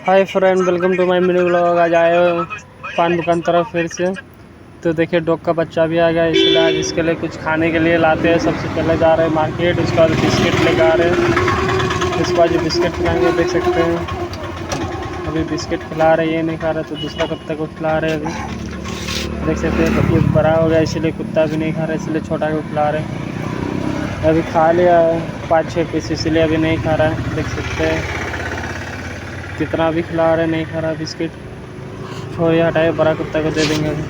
Hi friend, welcome to my mini blog. आज आए हो पान दुकान तरफ फिर से। तो देखिए डॉग का बच्चा भी आ गया, इसलिए आज इसके लिए कुछ खाने के लिए लाते हैं। सबसे पहले जा रहे हैं मार्केट, उसके बाद बिस्किट लेकर आ रहे हैं। इसके बाद जो बिस्किट खिलाएंगे देख सकते हैं। अभी बिस्किट खिला रहे, ये नहीं खा रहे तो दूसरा कुत्ते को खिला रहे हैं। अभी देख सकते हैं ये बड़ा हो गया, इसीलिए कुत्ता भी नहीं खा रहा, इसलिए छोटा को खिला रहे हैं। अभी खा लिया 5-6 पीस, इसलिए अभी नहीं खा रहा है। देख सकते हैं कितना भी खिला रहे नहीं खा रहा बिस्किट। छोड़िए, हटाए, बड़ा कुत्ता को दे देंगे अभी।